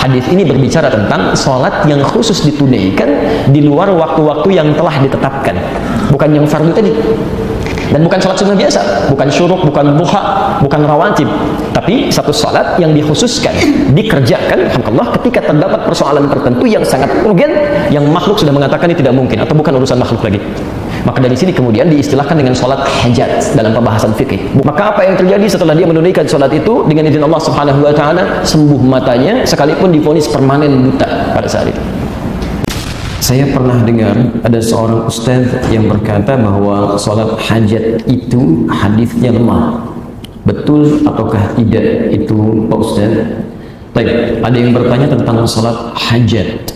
Hadis ini berbicara tentang sholat yang khusus ditunaikan di luar waktu-waktu yang telah ditetapkan, bukan yang fardu tadi. Dan bukan sholat sunnah biasa, bukan syuruk, bukan duha, bukan rawatib, tapi satu sholat yang dikhususkan, dikerjakan, alhamdulillah, ketika terdapat persoalan tertentu yang sangat urgen, yang makhluk sudah mengatakan ini tidak mungkin, atau bukan urusan makhluk lagi. Maka dari sini kemudian diistilahkan dengan sholat hajat dalam pembahasan fikih. Maka apa yang terjadi setelah dia menunaikan sholat itu, dengan izin Allah Subhanahu wa Ta'ala, sembuh matanya, sekalipun divonis permanen buta pada saat itu. Saya pernah dengar ada seorang ustaz yang berkata bahwa sholat hajat itu hadisnya lemah. Betul ataukah tidak itu Pak Ustaz? Baik, ada yang bertanya tentang sholat hajat.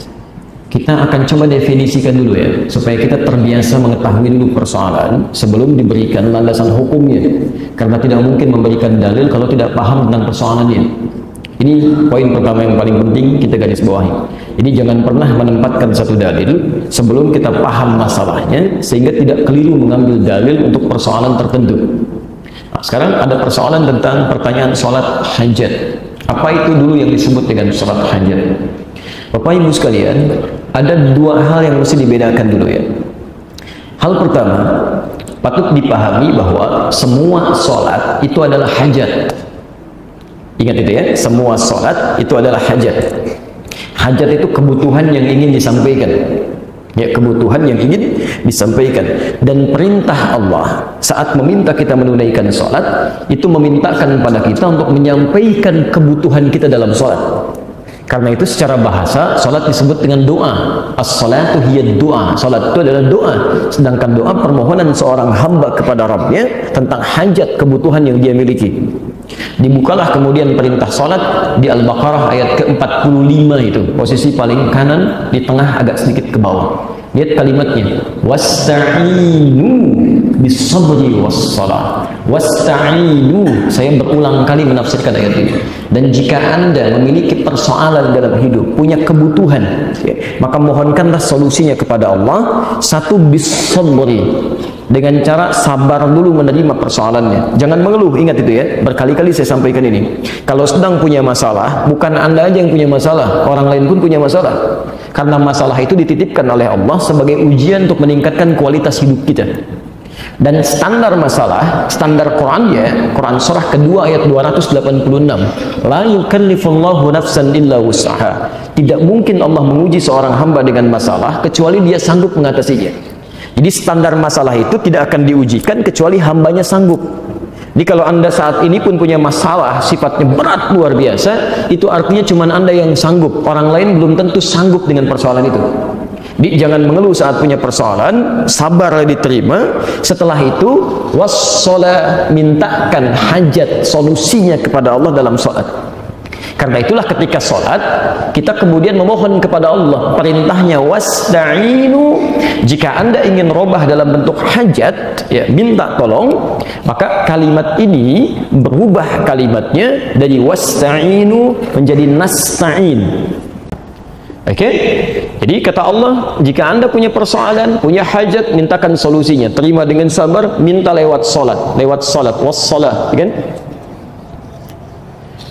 Kita akan coba definisikan dulu ya, supaya kita terbiasa mengetahui dulu persoalan sebelum diberikan landasan hukumnya. Karena tidak mungkin memberikan dalil kalau tidak paham tentang persoalannya. Ini poin pertama yang paling penting kita garis bawahi. Jadi jangan pernah menempatkan satu dalil sebelum kita paham masalahnya, sehingga tidak keliru mengambil dalil untuk persoalan tertentu. Nah, sekarang ada persoalan tentang pertanyaan sholat hajat. Apa itu dulu yang disebut dengan sholat hajat? Bapak Ibu sekalian, ada dua hal yang mesti dibedakan dulu ya. Hal pertama, patut dipahami bahwa semua sholat itu adalah hajat. Ingat itu ya, semua sholat itu adalah hajat. Hajat itu kebutuhan yang ingin disampaikan. Ya, kebutuhan yang ingin disampaikan. Dan perintah Allah saat meminta kita menunaikan sholat, itu memintakan pada kita untuk menyampaikan kebutuhan kita dalam sholat. Karena itu secara bahasa, sholat disebut dengan doa. As-sholatu hiya doa. Sholat itu adalah doa. Sedangkan doa permohonan seorang hamba kepada Rabbnya tentang hajat, kebutuhan yang dia miliki. Dibukalah kemudian perintah sholat di Al-Baqarah ayat ke-45 itu, posisi paling kanan, di tengah agak sedikit ke bawah. Lihat kalimatnya, wasta'inu bis-sabri was-salah. Wasta'inu, saya berulang kali menafsirkan ayat ini. Dan jika Anda memiliki persoalan dalam hidup, punya kebutuhan, ya, maka mohonkanlah solusinya kepada Allah. Satu, bis-sabri, dengan cara sabar dulu menerima persoalannya. Jangan mengeluh, ingat itu ya. Berkali-kali saya sampaikan ini. Kalau sedang punya masalah, bukan Anda aja yang punya masalah, orang lain pun punya masalah. Karena masalah itu dititipkan oleh Allah sebagai ujian untuk meningkatkan kualitas hidup kita. Dan standar masalah, standar Quran ya, Quran surah kedua ayat 286. La yukallifullahu nafsan illa wus'aha. Tidak mungkin Allah menguji seorang hamba dengan masalah kecuali dia sanggup mengatasinya. Jadi standar masalah itu tidak akan diujikan kecuali hambanya sanggup. Jadi kalau Anda saat ini pun punya masalah sifatnya berat luar biasa, itu artinya cuma Anda yang sanggup. Orang lain belum tentu sanggup dengan persoalan itu. Jadi jangan mengeluh saat punya persoalan, sabar diterima. Setelah itu wassalah, mintakan hajat, solusinya kepada Allah dalam sholat. Karena itulah ketika sholat kita kemudian memohon kepada Allah. Perintahnya wasta'inu. Jika Anda ingin robah dalam bentuk hajat, ya, minta tolong, maka kalimat ini berubah kalimatnya dari wasta'inu menjadi nasta'in. Oke? Jadi kata Allah, jika Anda punya persoalan, punya hajat, mintakan solusinya. Terima dengan sabar, minta lewat sholat. Lewat sholat, wassalah, kan?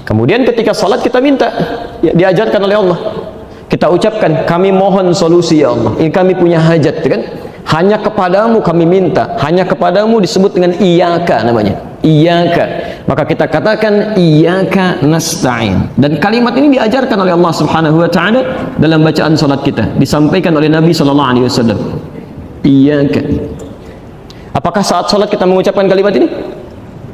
Kemudian ketika salat kita minta, ya, diajarkan oleh Allah. Kita ucapkan, kami mohon solusi ya Allah. Ini kami punya hajat, kan? Hanya kepadamu kami minta. Hanya kepadamu disebut dengan iyyaka namanya. Iyyaka. Maka kita katakan iyyaka nasta'in. Dan kalimat ini diajarkan oleh Allah Subhanahu wa Ta'ala dalam bacaan salat kita. Disampaikan oleh Nabi sallallahu alaihi wasallam. Iyyaka. Apakah saat salat kita mengucapkan kalimat ini?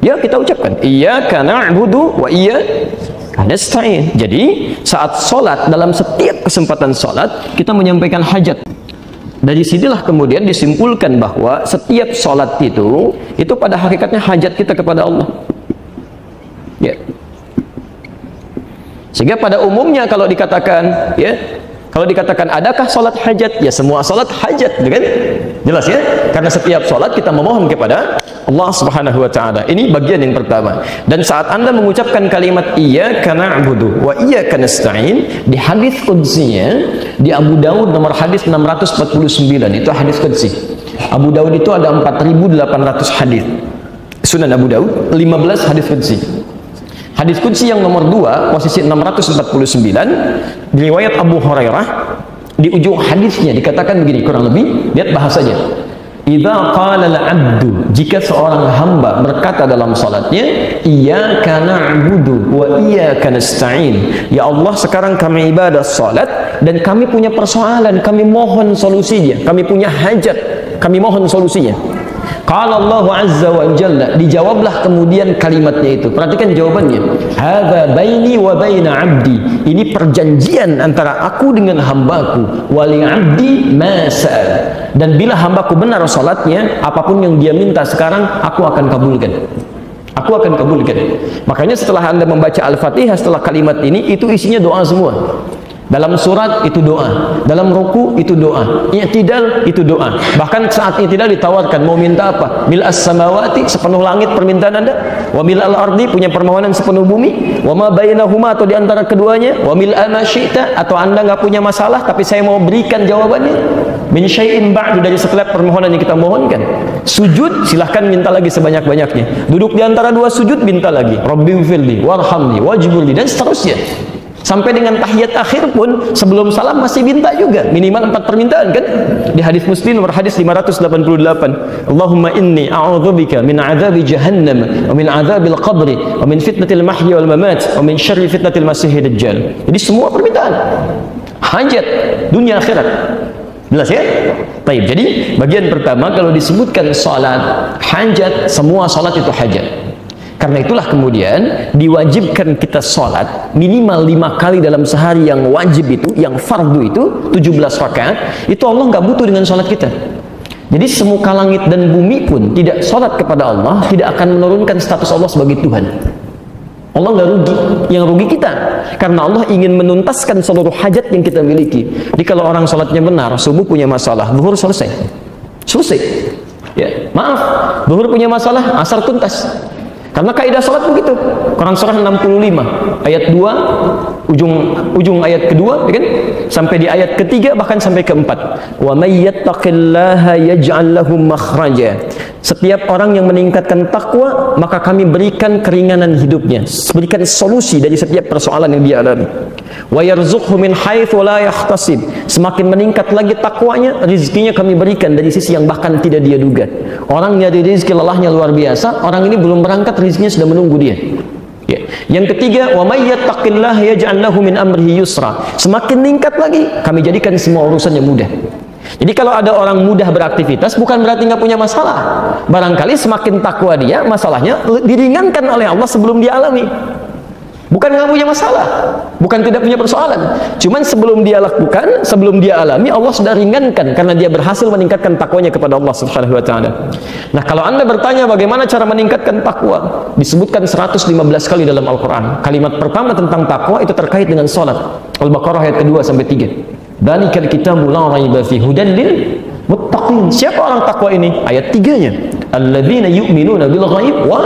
Ya, kita ucapkan iyyaka na'budu wa iyyaka nasta'in. Jadi saat sholat, dalam setiap kesempatan sholat kita menyampaikan hajat. Dari sinilah kemudian disimpulkan bahwa setiap sholat itu pada hakikatnya hajat kita kepada Allah. Ya. Sehingga pada umumnya kalau dikatakan, ya, kalau dikatakan adakah sholat hajat, ya semua sholat hajat, kan? Jelas ya? Karena setiap sholat kita memohon kepada Allah Subhanahu wa Ta'ala. Ini bagian yang pertama. Dan saat Anda mengucapkan kalimat iyyaka na'budu wa iyyaka nasta'in, di hadis qudsinya di Abu Daud nomor hadis 649, itu hadis qudsi. Abu Daud itu ada 4.800 hadis. Sunan Abu Daud 15 hadis qudsi. Hadis qudsi yang nomor 2, posisi 649, riwayat Abu Hurairah. Di ujung hadisnya dikatakan begini, kurang lebih, lihat bahasanya. Idza qala al-'abdu, jika seorang hamba berkata dalam salatnya, iyyaka na'budu wa iyyaka nasta'in. Ya Allah, sekarang kami ibadah salat dan kami punya persoalan, kami mohon solusinya, kami punya hajat, kami mohon solusinya. Qala Allah azza wa jalla, dijawablah kemudian kalimatnya itu. Perhatikan jawabannya. Hadza baini wa baina 'abdi. Ini perjanjian antara aku dengan hambaku. Wa li 'abdi ma sa'al. Dan bila hambaku benar salatnya, apapun yang dia minta sekarang aku akan kabulkan. Aku akan kabulkan. Makanya setelah Anda membaca Al-Fatihah setelah kalimat ini, itu isinya doa semua. Dalam surat itu doa, dalam ruku itu doa, i'tidal itu doa. Bahkan saat i'tidal ditawarkan mau minta apa? Mil as-samawati, sepenuh langit permintaan Anda, wa mil al-ardi, punya permohonan sepenuh bumi, wa ma bainahuma, atau di antara keduanya, wa mil ma syi'ta, atau Anda nggak punya masalah tapi saya mau berikan jawabannya, min syai'in ba'du, dari setiap permohonan yang kita mohonkan. Sujud silahkan minta lagi sebanyak-banyaknya. Duduk di antara dua sujud minta lagi, Rabbighfirli warhamni wajburli, dan seterusnya. Sampai dengan tahiyat akhir pun sebelum salam masih minta juga, minimal 4 permintaan kan? Di hadis Muslim nomor hadis 588, Allahumma inni a'udzubika min adzabi jahannam wa min adzabil qabri wa min fitnatil mahya wal mamat wa min syarri fitnatil masiihid dajjal. Jadi semua permintaan hajat dunia akhirat. Jelas ya? Baik, jadi bagian pertama kalau disebutkan salat hajat, semua salat itu hajat. Karena itulah kemudian diwajibkan kita sholat minimal 5 kali dalam sehari, yang wajib itu, yang fardu itu 17 rakaat. Itu Allah nggak butuh dengan sholat kita. Jadi semuka langit dan bumi pun tidak sholat kepada Allah tidak akan menurunkan status Allah sebagai Tuhan. Allah nggak rugi, yang rugi kita. Karena Allah ingin menuntaskan seluruh hajat yang kita miliki. Jadi kalau orang sholatnya benar, subuh punya masalah, zuhur selesai. Ya, maaf, zuhur punya masalah, asar tuntas. Karena kaidah salat begitu. Quran surah 65 ayat 2, ujung ayat kedua, ya kan? Sampai di ayat ketiga, bahkan sampai keempat. Wa may yattaqillaha yaj'al lahu makhraja. Setiap orang yang meningkatkan takwa, maka kami berikan keringanan hidupnya, berikan solusi dari setiap persoalan yang dia alami. Wa yarzuqhu min haitsu la yahtasib. Semakin meningkat lagi takwanya, rezekinya kami berikan dari sisi yang bahkan tidak dia duga. Orang nyari rezeki lelahnya luar biasa, orang ini belum berangkat, rezekinya sudah menunggu dia. Ya. Yang ketiga, wa may yattaqillaha yaj'al lahu min amrihi yusra. Semakin meningkat lagi, kami jadikan semua urusannya mudah. Jadi kalau ada orang mudah beraktivitas, bukan berarti nggak punya masalah. Barangkali semakin takwa dia, masalahnya diringankan oleh Allah sebelum dia alami. Bukan nggak punya masalah, bukan tidak punya persoalan. Cuman sebelum dia lakukan, sebelum dia alami, Allah sudah ringankan karena dia berhasil meningkatkan takwanya kepada Allah Subhanahu wa taala. Nah, kalau Anda bertanya bagaimana cara meningkatkan takwa, disebutkan 115 kali dalam Al-Qur'an. Kalimat pertama tentang takwa itu terkait dengan salat. Al-Baqarah ayat kedua sampai 3. Dzalikal kitabu la raiba fihi hudan lil muttaqin. Siapa orang takwa ini? Ayat 3-nya. Alladzina yu'minuna bil ghaib wa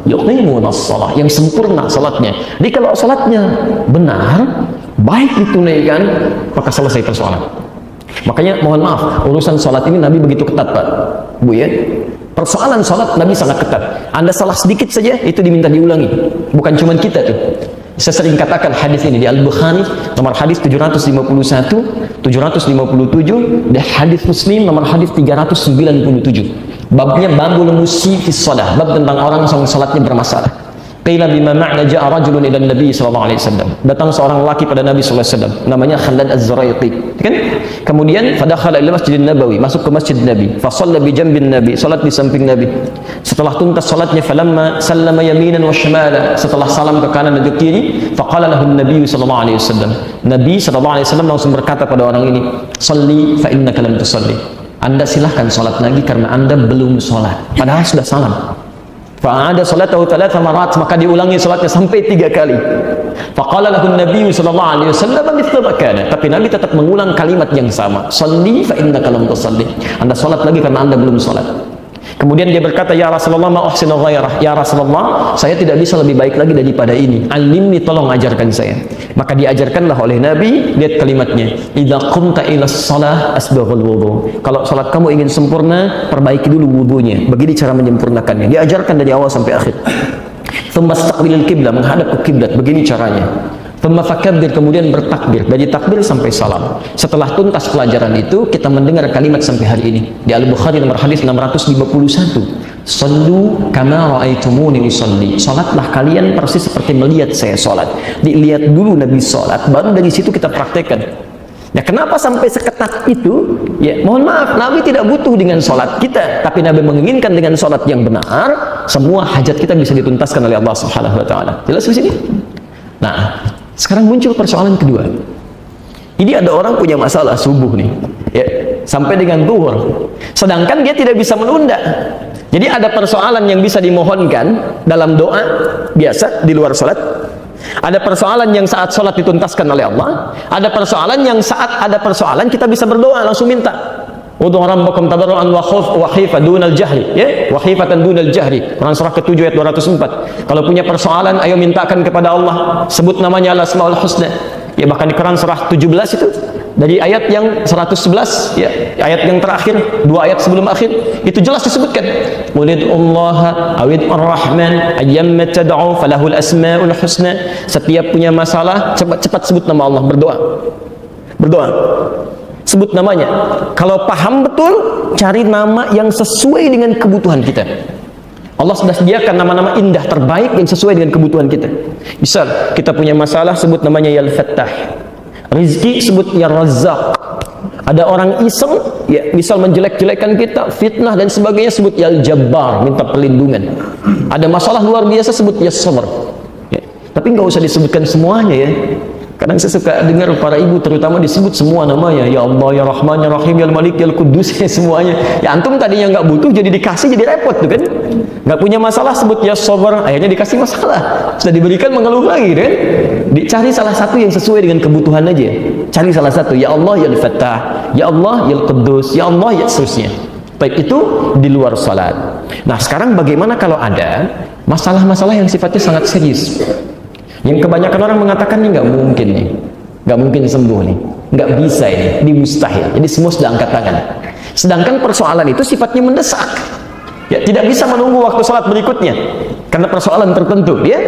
yuqimunas shalah, yang sempurna salatnya. Jadi kalau salatnya benar, baik ditunaikan, maka selesai persoalan. Makanya mohon maaf, urusan salat ini Nabi begitu ketat, Pak, Bu ya. Persoalan salat Nabi sangat ketat. Anda salah sedikit saja itu diminta diulangi. Bukan cuma kita tuh. Saya sering katakan hadis ini di Al-Bukhari nomor hadis 751, 757, dan hadis Muslim nomor hadis 397. Babnya babul musyi fi shalah, bab tentang orang yang salatnya bermasalah. Qila bima ma'na ja'a rajulun ila Nabi sallallahu alaihi wasallam. Datang seorang lelaki pada Nabi sallallahu alaihi wasallam, namanya Khalad Az-Zuraiqi, kan? Kemudian fadakhala ila Masjidin Nabawi, masuk ke Masjid Nabi, fa shalla bi jambin Nabi, salat di samping Nabi. Setelah tuntas salatnya, falamma sallama yaminan wa shimala, setelah salam ke kanan dan ke kiri, faqala lahu Nabi sallallahu alaihi wasallam. Nabi sallallahu alaihi wasallam langsung berkata pada orang ini, "Shalli fa innaka lam tusalli." Anda silahkan sholat lagi karena Anda belum sholat. Padahal sudah salam. Fa'ada sholatahu thalatha marat, maka diulangi sholatnya sampai 3 kali. Faqala lahu Nabi sallallahu alaihi wasallam mithla ma kana. Tapi Nabi tetap mengulang kalimat yang sama. Shalli fa innaka lam tusalli. Anda sholat lagi karena Anda belum sholat. Kemudian dia berkata, "Ya Rasulullah, ma uhsinu ghairah." Ya Rasulullah, saya tidak bisa lebih baik lagi daripada ini. Alimni, tolong ajarkan saya. Maka diajarkanlah oleh Nabi, lihat kalimatnya, "Idza qumta ila shalah asbaghul wudu." Kalau salat kamu ingin sempurna, perbaiki dulu wudunya. Begini cara menyempurnakannya. Diajarkan dari awal sampai akhir. Tsumma istaqbilil qiblah, menghadap ke kiblat. Begini caranya. Tsumma fakabbir, kemudian bertakbir dari takbir sampai salam. Setelah tuntas pelajaran itu, kita mendengar kalimat sampai hari ini di Al-Bukhari nomor hadis 651. Sallu kama ra'aitumuni usolli. Salatlah kalian persis seperti melihat saya salat. Dilihat dulu Nabi salat, baru dari situ kita praktekkan. Ya, kenapa sampai seketat itu? Ya, mohon maaf, Nabi tidak butuh dengan salat kita, tapi Nabi menginginkan dengan salat yang benar, semua hajat kita bisa dituntaskan oleh Allah Subhanahu wa taala. Jelas di sini? Nah, sekarang muncul persoalan kedua. Ini ada orang punya masalah subuh nih, ya, sampai dengan zuhur. Sedangkan dia tidak bisa menunda. Jadi ada persoalan yang bisa dimohonkan dalam doa biasa di luar salat. Ada persoalan yang saat sholat dituntaskan oleh Allah. Ada persoalan yang saat ada persoalan kita bisa berdoa langsung minta. Ud'u rabbakum tadarruan wa khifatan dunal jahri, ya, wa khifatan dunal jahri. Quran surah ke-7 ayat 204. Kalau punya persoalan, ayo mintakan kepada Allah, sebut namanya Al-Asmaul Husna. Ya, bahkan di Quran surah 17 itu dari ayat yang 111, ya, ayat yang terakhir, 2 ayat sebelum akhir, itu jelas disebutkan. Qulid'ullaha awid'ur rahman ayyamma tad'u falahul asmaul husna. Setiap punya masalah, cepat-cepat sebut nama Allah, berdoa. Berdoa. Sebut namanya. Kalau paham betul, cari nama yang sesuai dengan kebutuhan kita. Allah sudah sediakan nama-nama indah terbaik yang sesuai dengan kebutuhan kita. Misal, kita punya masalah, sebut namanya Ya Al-Fattah. Rizki, sebut Ya Razzaq. Ada orang iseng, ya, misal menjelek-jelekan kita, fitnah dan sebagainya, sebut Ya Al-Jabbar, minta perlindungan. Ada masalah luar biasa, sebut Ya Sabr. Ya. Tapi nggak usah disebutkan semuanya, ya. Kadang saya suka dengar para ibu terutama disebut semua namanya, Ya Allah, Ya Rahman, Ya Rahim, Ya Malik, Ya Kudus, ya, semuanya. Ya, antum tadinya nggak butuh, jadi dikasih, jadi repot tuh kan. Nggak punya masalah, sebut Ya Sabr, akhirnya dikasih masalah. Sudah diberikan, mengeluh lagi kan. Dicari salah satu yang sesuai dengan kebutuhan aja. Cari salah satu, Ya Allah, Ya Al-Fattah, Ya Allah, Ya Kudus, Ya Allah, ya seterusnya. Baik, itu di luar salat. Nah, sekarang bagaimana kalau ada masalah-masalah yang sifatnya sangat serius, yang kebanyakan orang mengatakan ini nggak mungkin nih, nggak mungkin sembuh nih, nggak bisa ini mustahil. Jadi semua sudah angkat tangan. Sedangkan persoalan itu sifatnya mendesak, ya, tidak bisa menunggu waktu sholat berikutnya karena persoalan tertentu, ya.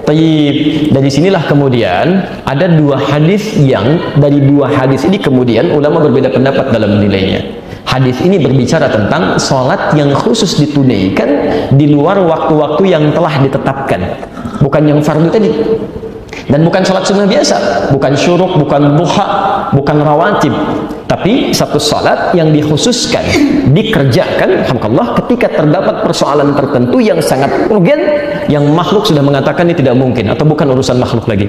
Tayyib. Dari sinilah kemudian ada dua hadis yang dari dua hadis ini kemudian ulama berbeda pendapat dalam menilainya. Hadis ini berbicara tentang sholat yang khusus ditunaikan di luar waktu-waktu yang telah ditetapkan, bukan yang fardu tadi, dan bukan sholat sunnah biasa, bukan syuruk, bukan duha, bukan rawatib, tapi satu sholat yang dikhususkan dikerjakan, alhamdulillah, ketika terdapat persoalan tertentu yang sangat urgen, yang makhluk sudah mengatakan ini tidak mungkin atau bukan urusan makhluk lagi.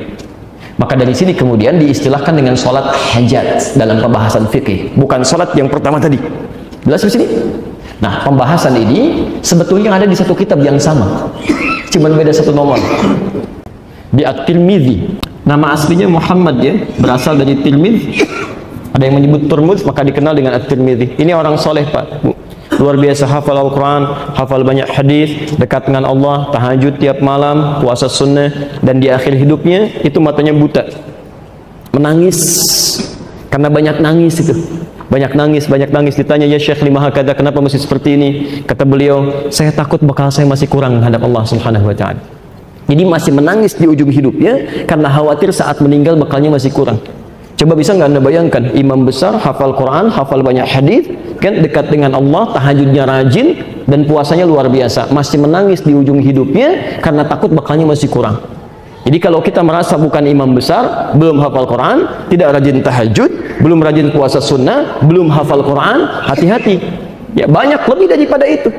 Maka dari sini kemudian diistilahkan dengan sholat hajat dalam pembahasan fikih, bukan sholat yang pertama tadi. Jelas di sini? Nah, pembahasan ini sebetulnya ada di satu kitab yang sama, cuman beda satu nomor. Di At-Tirmidzi. Nama aslinya Muhammad, ya, berasal dari Tirmidz. Ada yang menyebut Turmuz, maka dikenal dengan At-Tirmidzi. Ini orang soleh, Pak, luar biasa, hafal Al-Quran, hafal banyak hadis, dekat dengan Allah, tahajud tiap malam, puasa sunnah, dan di akhir hidupnya itu matanya buta, menangis karena banyak nangis itu, banyak nangis. Ditanya, ya Syekh, lima hakada, kenapa masih seperti ini? Kata beliau, saya takut bakal saya masih kurang menghadap Allah Subhanahu wa taala. Jadi masih menangis di ujung hidupnya karena khawatir saat meninggal bakalnya masih kurang. Coba bisa nggak Anda bayangkan, imam besar, hafal Quran, hafal banyak hadis, kan, dekat dengan Allah, tahajudnya rajin, dan puasanya luar biasa, masih menangis di ujung hidupnya karena takut bakalnya masih kurang. Jadi kalau kita merasa bukan imam besar, belum hafal Quran, tidak rajin tahajud, belum rajin puasa sunnah, belum hafal Quran, hati-hati. Ya, banyak lebih daripada itu.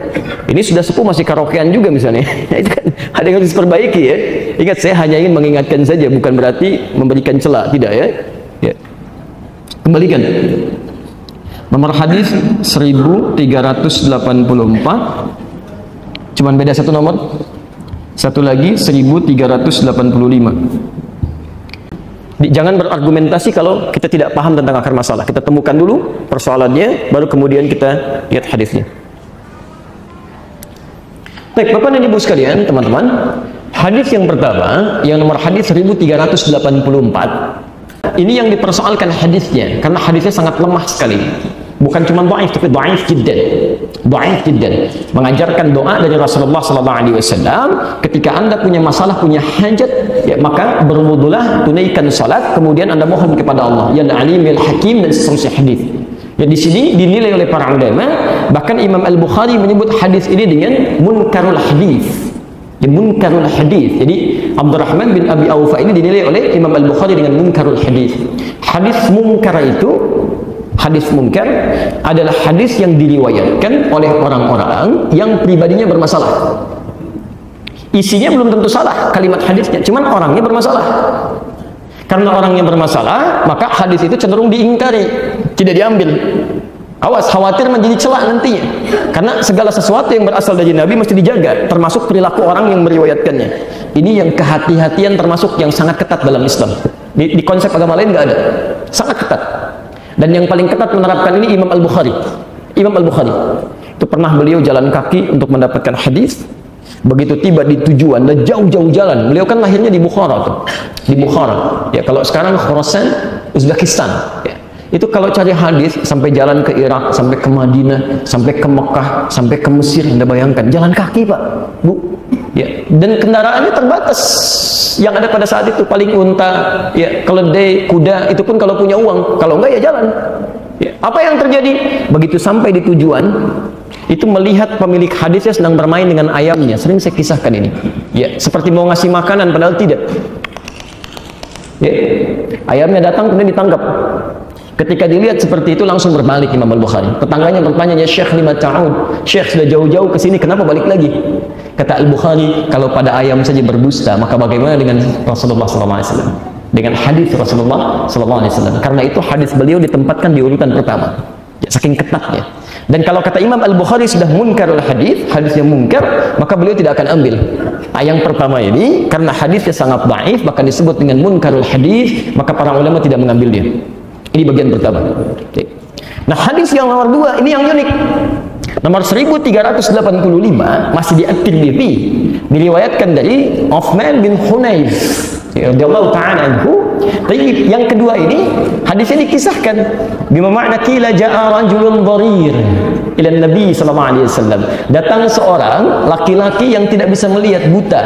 Ini sudah sepuh masih karaokean juga misalnya. Itu kan ada yang harus diperbaiki, ya. Ingat, saya hanya ingin mengingatkan saja, bukan berarti memberikan celah, tidak, ya. Ya. Kembalikan nomor hadis 1384, cuman beda satu nomor, satu lagi 1385. Jangan berargumentasi kalau kita tidak paham tentang akar masalah. Kita temukan dulu persoalannya, baru kemudian kita lihat hadisnya. Baik, Bapak dan Ibu sekalian, teman-teman, hadis yang pertama, yang nomor hadis 1384, ini yang dipersoalkan hadisnya, karena hadisnya sangat lemah sekali. Bukan cuma dhaif, tapi dhaif jiddan. Dhaif jiddan. Mengajarkan doa dari Rasulullah sallallahu alaihi wasallam, ketika Anda punya masalah, punya hajat, ya maka berwudulah, tunaikan salat, kemudian Anda mohon kepada Allah, ya Alim, ya Hakim, dan seterusnya hadis. Ya, di sini dinilai oleh para ulama, bahkan Imam Al-Bukhari menyebut hadis ini dengan munkarul hadis. Ya, munkarul hadis. Jadi Abdurrahman bin Abi Aufa ini dinilai oleh Imam Al-Bukhari dengan munkarul hadis. Hadis munkar itu, hadis munkar adalah hadis yang diriwayatkan oleh orang-orang yang pribadinya bermasalah. Isinya belum tentu salah kalimat hadisnya, cuman orangnya bermasalah. Karena orangnya bermasalah, maka hadis itu cenderung diingkari, tidak diambil. Awas, khawatir menjadi celak nantinya. Karena segala sesuatu yang berasal dari Nabi mesti dijaga, termasuk perilaku orang yang meriwayatkannya. Ini yang kehati-hatian termasuk yang sangat ketat dalam Islam. Di konsep agama lain nggak ada, sangat ketat. Dan yang paling ketat menerapkan ini Imam Al-Bukhari. Imam Al-Bukhari itu pernah beliau jalan kaki untuk mendapatkan hadis. Begitu tiba di tujuan dan jauh-jauh jalan, beliau kan lahirnya di Bukhara tuh, di Bukhara. Ya, kalau sekarang Khorasan, Uzbekistan. Ya. Itu kalau cari hadis sampai jalan ke Irak, sampai ke Madinah, sampai ke Mekah, sampai ke Mesir, Anda bayangkan jalan kaki Pak, Bu. Ya, dan kendaraannya terbatas. Yang ada pada saat itu paling unta, ya, keledai, kuda, itu pun kalau punya uang, kalau enggak ya jalan. Ya, apa yang terjadi? Begitu sampai di tujuan, itu melihat pemilik hadisnya sedang bermain dengan ayamnya. Sering saya kisahkan ini. Ya, seperti mau ngasih makanan padahal tidak. Ya, ayamnya datang kemudian ditangkap. Ketika dilihat seperti itu langsung berbalik Imam Al-Bukhari. Tetangganya bertanya, "Ya Syekh, lima ta'ud? Syekh sudah jauh-jauh ke sini, kenapa balik lagi?" Kata Al-Bukhari, kalau pada ayam saja berdusta, maka bagaimana dengan Rasulullah SAW? Dengan hadis Rasulullah SAW. Karena itu hadis beliau ditempatkan di urutan pertama. Ya, saking ketatnya. Dan kalau kata Imam Al-Bukhari sudah munkarul hadis, hadis yang munkar, maka beliau tidak akan ambil. Yang pertama ini, karena hadisnya sangat dhaif, bahkan disebut dengan munkarul hadis, maka para ulama tidak mengambil dia. Ini bagian pertama. Nah, hadis yang nomor 2 ini yang unik. Nomor 1385 masih di At-Tirmidzi, diriwayatkan dari Uthman bin Hunayf radhiyallahu ta'ala anhu. Tapi yang kedua ini hadisnya dikisahkan bima makna qila ja'a rajulun dharir ila Nabi sallallahu alaihi wasallam. Datang seorang laki-laki yang tidak bisa melihat, buta,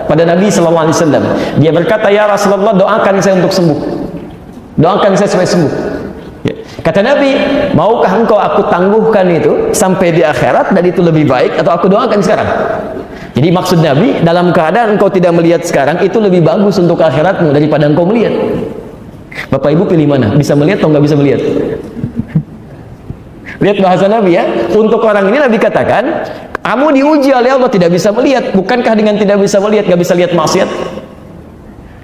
pada Nabi sallallahu alaihi wasallam. Dia berkata, "Ya Rasulullah, doakan saya untuk sembuh. Doakan saya supaya sembuh." Ya. Kata Nabi, "Maukah engkau aku tangguhkan itu sampai di akhirat dan itu lebih baik, atau aku doakan sekarang?" Jadi maksud Nabi, dalam keadaan engkau tidak melihat sekarang, itu lebih bagus untuk akhiratmu daripada engkau melihat. Bapak Ibu pilih mana? Bisa melihat atau nggak bisa melihat? Lihat bahasa Nabi ya. Untuk orang ini Nabi katakan, kamu diuji oleh Allah tidak bisa melihat. Bukankah dengan tidak bisa melihat, nggak bisa lihat maksiat?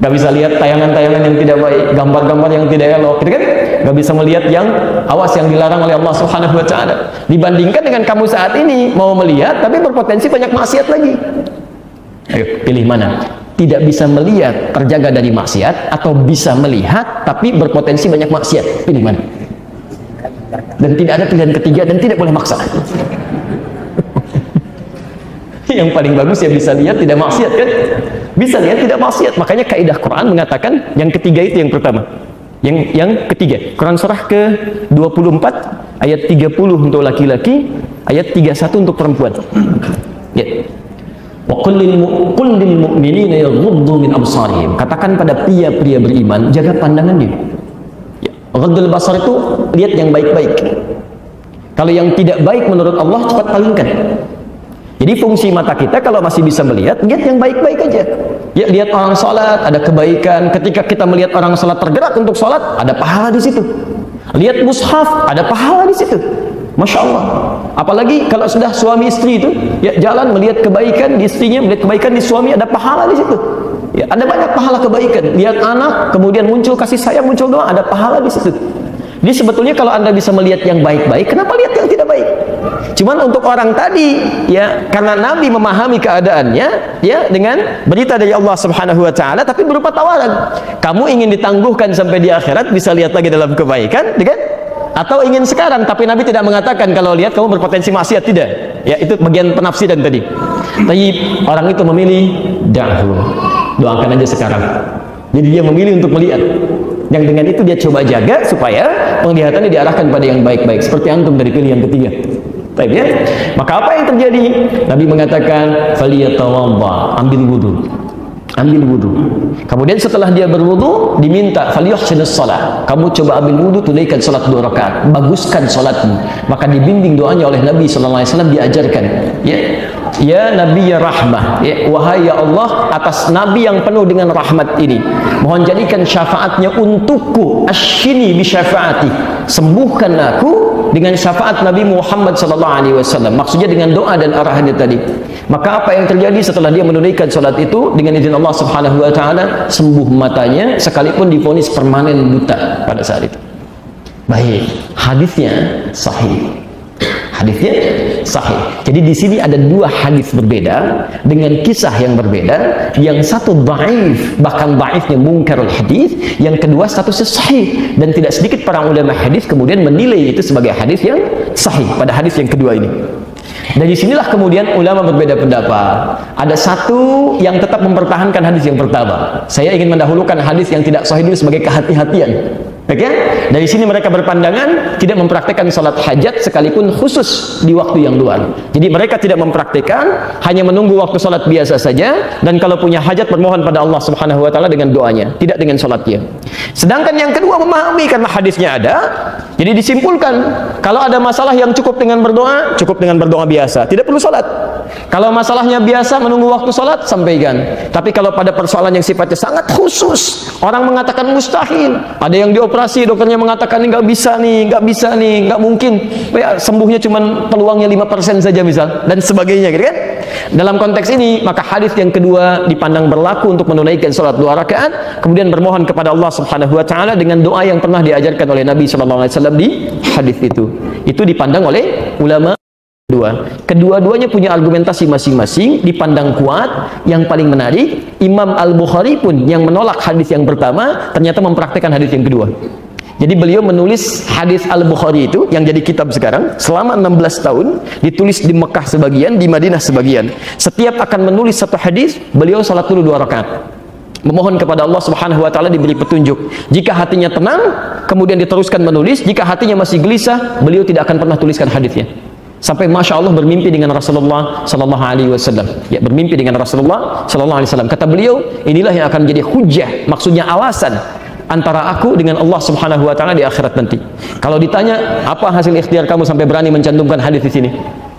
Gak bisa lihat tayangan-tayangan yang tidak baik, gambar-gambar yang tidak elok, gitu kan? Gak bisa melihat yang awas, yang dilarang oleh Allah Subhanahu wa Ta'ala. Dibandingkan dengan kamu saat ini mau melihat, tapi berpotensi banyak maksiat lagi. Ayo, pilih mana? Tidak bisa melihat, terjaga dari maksiat, atau bisa melihat, tapi berpotensi banyak maksiat. Pilih mana? Dan tidak ada pilihan ketiga, dan tidak boleh maksa. Yang paling bagus ya bisa lihat tidak maksiat kan? Bisa lihat tidak maksiat. Makanya kaidah Quran mengatakan yang ketiga itu yang pertama. Yang ketiga, Quran surah ke-24 ayat 30 untuk laki-laki, ayat 31 untuk perempuan. Ya. Wa qul lil mu'minina yaghuddu min absarihim. Katakan pada pria-pria beriman, jaga pandangannya. Ya. Ghaddul basar itu lihat yang baik-baik. Kalau yang tidak baik menurut Allah cepat palingkan. Jadi fungsi mata kita kalau masih bisa melihat, lihat yang baik-baik aja. Ya, lihat orang sholat, ada kebaikan. Ketika kita melihat orang sholat tergerak untuk sholat, ada pahala di situ. Lihat mushaf, ada pahala di situ. Masya Allah. Apalagi kalau sudah suami istri itu, ya jalan melihat kebaikan di istrinya, melihat kebaikan di suami, ada pahala di situ. Ya, ada banyak pahala kebaikan. Lihat anak, kemudian muncul kasih sayang, muncul doa, ada pahala di situ. Jadi sebetulnya kalau Anda bisa melihat yang baik-baik, kenapa lihat yang tidak baik? Cuman untuk orang tadi, ya, karena Nabi memahami keadaannya, ya, dengan berita dari Allah Subhanahu wa Ta'ala, tapi berupa tawaran. Kamu ingin ditangguhkan sampai di akhirat, bisa lihat lagi dalam kebaikan, kan? Atau ingin sekarang, tapi Nabi tidak mengatakan kalau lihat kamu berpotensi maksiat, tidak. Ya, itu bagian penafsiran tadi. Tapi orang itu memilih dahulu, doakan aja sekarang. Jadi dia memilih untuk melihat. Yang dengan itu dia coba jaga supaya penglihatannya diarahkan pada yang baik-baik. Seperti antum dari pilihan ketiga. Baik ya. Maka apa yang terjadi? Nabi mengatakan, "Faliyatawadda", ambil wudu. Ambil wudu. Kemudian setelah dia berwudu, diminta falyuhsinus shalah. Kamu coba ambil wudu, tunaikan salat 2 rakaat. Baguskan salatmu. Maka dibimbing doanya oleh Nabi sallallahu alaihi wasallam, diajarkan, ya. Ya Nabi ya rahmah, ya, wahai ya Allah, atas Nabi yang penuh dengan rahmat ini, mohon jadikan syafaatnya untukku, asyini bi syafaati, sembuhkan aku dengan syafaat Nabi Muhammad sallallahu alaihi wasallam. Maksudnya dengan doa dan arahannya tadi. Maka apa yang terjadi setelah dia menunaikan salat itu, dengan izin Allah Subhanahu wa taala sembuh matanya, sekalipun divonis permanen buta pada saat itu. Baik, hadisnya sahih. Hadisnya sahih. Jadi di sini ada 2 hadis berbeda dengan kisah yang berbeda. Yang satu dhaif, bahkan dhaifnya munkarul hadis. Yang kedua statusnya sahih, dan tidak sedikit para ulama hadis kemudian menilai itu sebagai hadis yang sahih pada hadis yang kedua ini. Dan disinilah kemudian ulama berbeda pendapat. Ada satu yang tetap mempertahankan hadis yang pertama. Saya ingin mendahulukan hadis yang tidak sahih dulu sebagai kehati-hatian. Oke? Dari sini mereka berpandangan tidak mempraktikkan salat hajat sekalipun khusus di waktu yang luar. Jadi mereka tidak mempraktikkan, hanya menunggu waktu salat biasa saja, dan kalau punya hajat bermohon pada Allah Subhanahu wa taala dengan doanya, tidak dengan salatnya. Sedangkan yang kedua memahami karena hadisnya ada. Jadi disimpulkan, kalau ada masalah yang cukup dengan berdoa biasa, tidak perlu salat. Kalau masalahnya biasa menunggu waktu salat, sampaikan. Tapi kalau pada persoalan yang sifatnya sangat khusus, orang mengatakan mustahil, ada yang dioperasi, dokternya mengatakan nggak bisa nih, nggak mungkin, ya, sembuhnya cuma peluangnya 5% saja misal, dan sebagainya, gitu kan? Dalam konteks ini, maka hadis yang kedua dipandang berlaku untuk menunaikan salat 2 rakaat, kemudian bermohon kepada Allah Subhanahu wa taala dengan doa yang pernah diajarkan oleh Nabi sallallahu alaihi wasallam di hadis itu. Itu dipandang oleh ulama kedua-duanya punya argumentasi masing-masing, dipandang kuat. Yang paling menarik, Imam Al-Bukhari pun yang menolak hadis yang pertama ternyata mempraktikkan hadis yang kedua. Jadi beliau menulis hadis Al-Bukhari itu yang jadi kitab sekarang selama 16 tahun, ditulis di Mekah sebagian, di Madinah sebagian. Setiap akan menulis satu hadis, beliau salat dulu 2 rakaat. Memohon kepada Allah Subhanahu wa taala diberi petunjuk. Jika hatinya tenang, kemudian diteruskan menulis. Jika hatinya masih gelisah, beliau tidak akan pernah tuliskan hadisnya. Sampai Masya Allah bermimpi dengan Rasulullah Sallallahu Alaihi Wasallam. Ya, bermimpi dengan Rasulullah Sallallahu Alaihi Wasallam. Kata beliau, inilah yang akan menjadi hujjah, maksudnya alasan antara aku dengan Allah Subhanahu Wa Taala di akhirat nanti. Kalau ditanya apa hasil ikhtiar kamu sampai berani mencantumkan hadis di sini,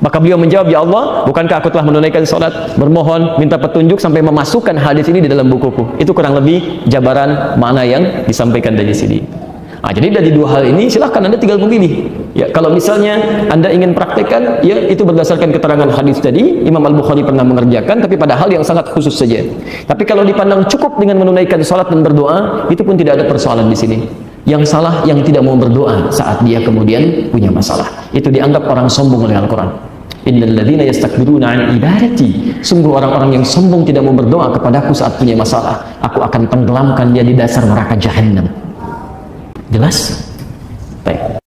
maka beliau menjawab, ya Allah, bukankah aku telah menunaikan salat, bermohon, minta petunjuk sampai memasukkan hadis ini di dalam bukuku. Itu kurang lebih jabaran makna yang disampaikan dari sini. Nah, jadi dari 2 hal ini silahkan Anda tinggal memilih. Ya, kalau misalnya Anda ingin praktekkan, ya itu berdasarkan keterangan hadis tadi, Imam Al-Bukhari pernah mengerjakan, tapi pada hal yang sangat khusus saja. Tapi kalau dipandang cukup dengan menunaikan salat dan berdoa, itu pun tidak ada persoalan di sini. Yang salah yang tidak mau berdoa saat dia kemudian punya masalah. Itu dianggap orang sombong oleh Al-Quran. Innal ladzina yastakbiruna an ibadati, sungguh orang-orang yang sombong tidak mau berdoa kepadaku saat punya masalah, aku akan tenggelamkan dia di dasar neraka Jahannam. Jelas? Baik.